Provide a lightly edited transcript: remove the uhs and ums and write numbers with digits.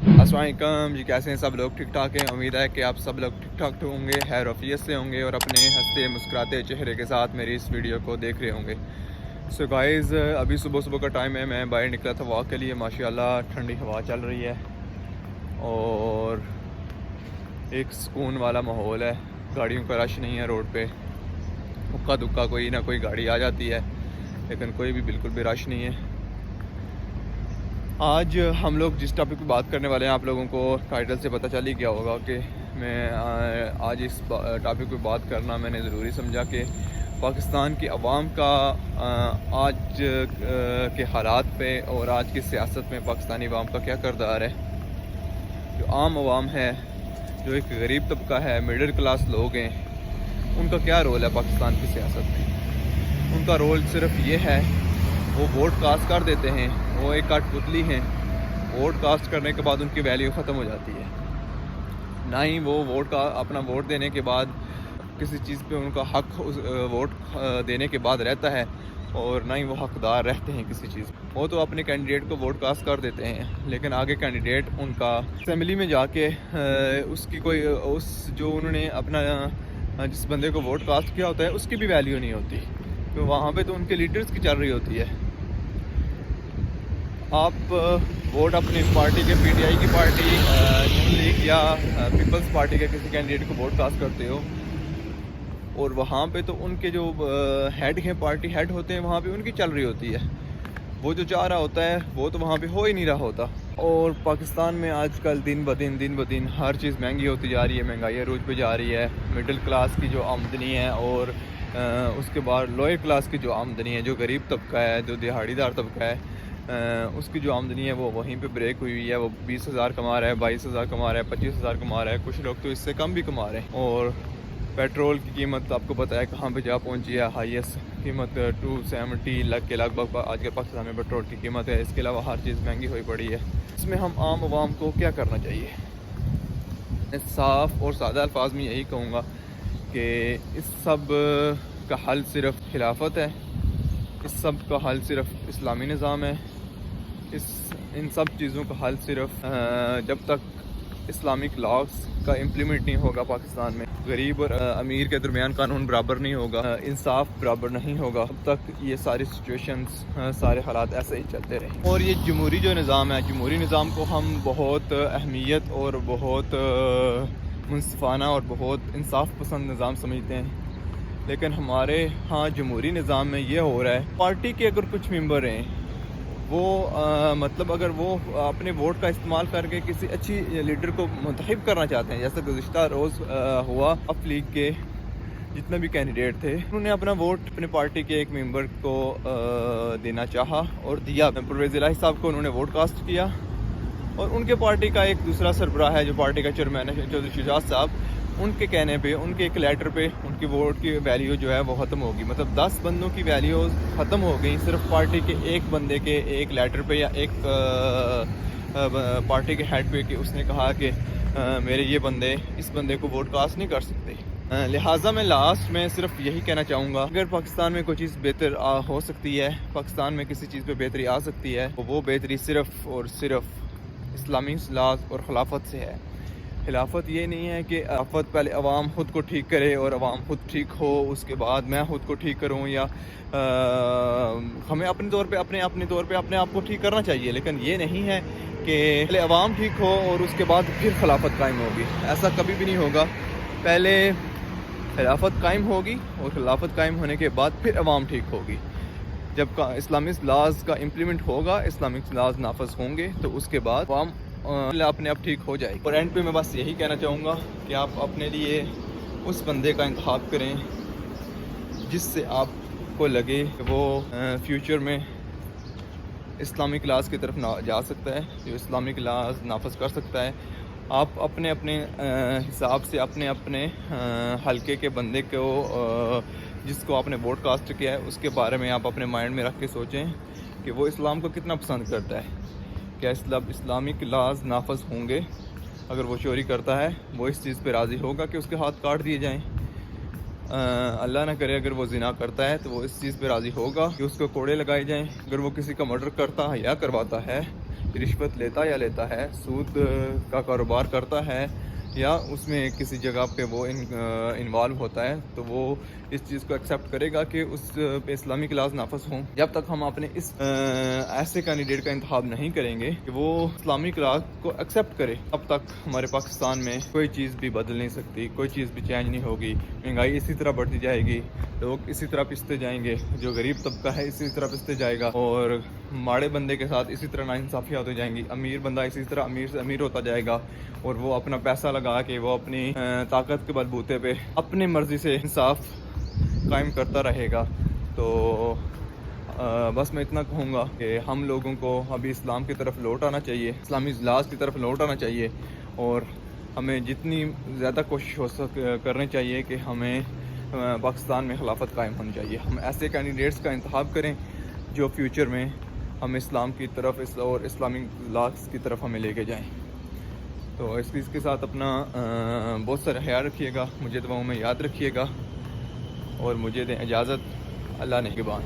अस्सलाम वालेकुम जी, कैसे हैं सब लोग? ठीक ठाक हैं। उम्मीद है कि आप सब लोग ठीक ठाक होंगे, खैर वफियत से होंगे और अपने हंसते मुस्कुराते चेहरे के साथ मेरी इस वीडियो को देख रहे होंगे। सो गाइज़, अभी सुबह सुबह का टाइम है, मैं बाहर निकला था वॉक के लिए। माशाल्लाह ठंडी हवा चल रही है और एक सुकून वाला माहौल है। गाड़ियों का रश नहीं है रोड पे, हुक्का दुक्का कोई ना कोई गाड़ी आ जाती है, लेकिन कोई भी बिल्कुल भी रश नहीं है। आज हम लोग जिस टॉपिक पे बात करने वाले हैं, आप लोगों को टाइटल से पता चल ही गया होगा कि मैं आज इस टॉपिक पे बात करना मैंने ज़रूरी समझा कि पाकिस्तान की आवाम का आज के हालात पे और आज की सियासत में पाकिस्तानी आवाम का क्या किरदार है। जो आम आवाम है, जो एक गरीब तबका है, मिडिल क्लास लोग हैं, उनका क्या रोल है पाकिस्तान की सियासत में। उनका रोल सिर्फ ये है, वो वोट कास्ट कर देते हैं, वो एक कठपुतली हैं। वोट कास्ट करने के बाद उनकी वैल्यू ख़त्म हो जाती है। ना ही वो अपना वोट देने के बाद किसी चीज़ पे उनका हक उस वोट देने के बाद रहता है, और ना ही वो हकदार रहते हैं किसी चीज़। वो तो अपने कैंडिडेट को वोट कास्ट कर देते हैं, लेकिन आगे कैंडिडेट उनका असेंबली में जाके उसकी कोई उस जो उन्होंने अपना जिस बंदे को वोट कास्ट किया होता है उसकी भी वैल्यू नहीं होती, तो वहाँ पे तो उनके लीडर्स की चल रही होती है। आप वोट अपनी पार्टी के पीटीआई की पार्टी, नून लीग या पीपल्स पार्टी के किसी कैंडिडेट को वोट कास्ट करते हो, और वहाँ पे तो उनके जो हेड हैं, पार्टी हेड होते हैं, वहाँ पे उनकी चल रही होती है। वो जो चाह रहा होता है वो तो वहाँ पे हो ही नहीं रहा होता। और पाकिस्तान में आजकल दिन ब दिन हर चीज़ महंगी होती जा रही है, महंगाई अरूज पे जा रही है। मिडिल क्लास की जो आमदनी है और उसके बाद लोअर क्लास की जो आमदनी है, जो गरीब तबका है, जो दिहाड़ीदार तबका है, उसकी जो आमदनी है वो वहीं पे ब्रेक हुई है। वो 20,000 कमा रहा है, 22,000 कमा रहा है, 25,000 कमा रहा है, कुछ लोग तो इससे कम भी कमा रहे हैं। और पेट्रोल की कीमत आपको पता है कहाँ पे जा पहुँची है, हाईएस्ट कीमत 270 लाख के लगभग आज के पाकिस्तान में पेट्रोल की कीमत है। इसके अलावा हर चीज़ महंगी हुई पड़ी है। इसमें हम आम आवाम को क्या करना चाहिए? मैं साफ़ और सादा अल्फाज में यही कहूँगा कि इस सब का हल सिर्फ खिलाफत है, इस सब का हल सिर्फ इस्लामी निज़ाम है। इन सब चीज़ों का हल सिर्फ जब तक इस्लामिक लॉज का इम्प्लीमेंट नहीं होगा पाकिस्तान में, गरीब और अमीर के दरमियान कानून बराबर नहीं होगा, इंसाफ बराबर नहीं होगा, तब तक ये सारी सिचुएशंस, सारे हालात ऐसे ही चलते रहें। और ये जमहूरी जो निज़ाम है, जमहूरी निज़ाम को हम बहुत अहमियत और बहुत मुनसिफाना और बहुत इंसाफ पसंद निज़ाम समझते हैं, लेकिन हमारे यहाँ जमहूरी निज़ाम में ये हो रहा है, पार्टी के अगर कुछ मेंबर हैं वो मतलब अगर वो अपने वोट का इस्तेमाल करके किसी अच्छी लीडर को मुंतखब करना चाहते हैं, जैसे गुज़िश्ता रोज़ हुआ, अफ लीग के जितने भी कैंडिडेट थे उन्होंने अपना वोट अपने पार्टी के एक मेंबर को देना चाहा और दिया। परवेज़ इलाही साहब को उन्होंने वोट कास्ट किया, और उनके पार्टी का एक दूसरा सरबराह है जो पार्टी का चेयरमैन है, चौधरी शुजात साहब, उनके कहने पे, उनके एक लेटर पे उनकी वोट की वैल्यू जो है वो ख़त्म होगी। मतलब 10 बंदों की वैल्यू ख़त्म हो गई सिर्फ पार्टी के एक बंदे के एक लेटर पे, या एक पार्टी के हेड पे, कि उसने कहा कि मेरे ये बंदे इस बंदे को वोट कास्ट नहीं कर सकते। लिहाजा मैं लास्ट में सिर्फ यही कहना चाहूँगा, अगर पाकिस्तान में कोई चीज़ बेहतर हो सकती है, पाकिस्तान में किसी चीज़ पे बेहतरी आ सकती है, तो वो बेहतरी सिर्फ और सिर्फ इस्लामी लाज और खिलाफत से है। खिलाफत ये नहीं है कि खिलाफत पहले अवाम ख़ुद को ठीक करे और अवाम ख़ुद ठीक हो, उसके बाद मैं ख़ुद को ठीक करूँ, या हमें अपने तौर पे अपने आप को ठीक करना चाहिए, लेकिन ये नहीं है कि पहले अवाम ठीक हो और उसके बाद फिर खिलाफत कायम होगी। ऐसा कभी भी नहीं होगा। पहले खिलाफत कायम होगी और खिलाफत कायम होने के बाद फिर अवाम ठीक होगी। जब का इस्लामिक लाज का इम्प्लीमेंट होगा, इस्लामिक लाज नाफज होंगे, तो उसके बाद अवाम अपने आप ठीक हो जाएगी। और एंड पे मैं बस यही कहना चाहूँगा कि आप अपने लिए उस बंदे का इंतखाब करें जिससे आपको लगे कि वो फ्यूचर में इस्लामिक लाज की तरफ जा सकता है, जो इस्लामिक लाज नाफज कर सकता है। आप अपने अपने हिसाब से अपने हलके के बंदे को जिसको आपने वोट कास्ट किया है उसके बारे में आप अपने माइंड में रख के सोचें कि वो इस्लाम को कितना पसंद करता है। क्या इस्लामिक लाज नाफज होंगे? अगर वो चोरी करता है, वो इस चीज़ पे राज़ी होगा कि उसके हाथ काट दिए जाएं? अल्लाह ना करे अगर वो ज़िना करता है तो वो इस चीज़ पे राज़ी होगा कि उसको कोड़े लगाए जाएं? अगर वो किसी का मर्डर करता है या करवाता है رشوت لیتا ہے، سود کا کاروبار کرتا ہے یا اس میں کسی جگہ پہ وہ انوالو ہوتا ہے، تو وہ اس چیز کو ایکسیپٹ کرے گا کہ اس پہ اسلامی کلاس نافذ ہوں۔ جب تک ہم اپنے اس ایسے کینڈیڈیٹ کا انتخاب نہیں کریں گے کہ وہ اسلامی کلاس کو ایکسیپٹ کرے، اب تک ہمارے پاکستان میں کوئی چیز بھی بدل نہیں سکتی، کوئی چیز بھی چینج نہیں ہوگی۔ مہنگائی اسی طرح بڑھتی جائے گی، لوگ اسی طرح پستے جائیں گے، جو غریب طبقہ ہے اسی طرح پستے جائے گا، اور ماڑے بندے کے ساتھ اسی طرح ناانصافیاں ہوتی جائیں گی، امیر بندہ اسی طرح امیر سے امیر ہوتا جائے گا، اور وہ اپنا پیسہ لگا کے وہ اپنی طاقت کے بلبوتے پہ اپنی مرضی سے انصاف قائم کرتا رہے گا۔ تو بس میں اتنا کہوں گا کہ ہم لوگوں کو ابھی اسلام کی طرف لوٹ آنا چاہیے، اسلامی اجلاس کی طرف لوٹ آنا چاہیے، اور ہمیں جتنی زیادہ کوشش کرنی چاہیے کہ ہمیں پاکستان میں خلافت قائم ہونی چاہیے۔ ہم ایسے کینڈیڈیٹس کا انتخاب کریں جو فیوچر میں ہم اسلام کی طرف اور اسلامی لاس کی طرف ہمیں لے کے جائیں۔ تو اس چیز کے ساتھ اپنا بہت سارا خیال رکھیے گا، مجھے دعاؤں میں یاد رکھیے گا، اور مجھے دیں اجازت۔ اللہ نگہبان۔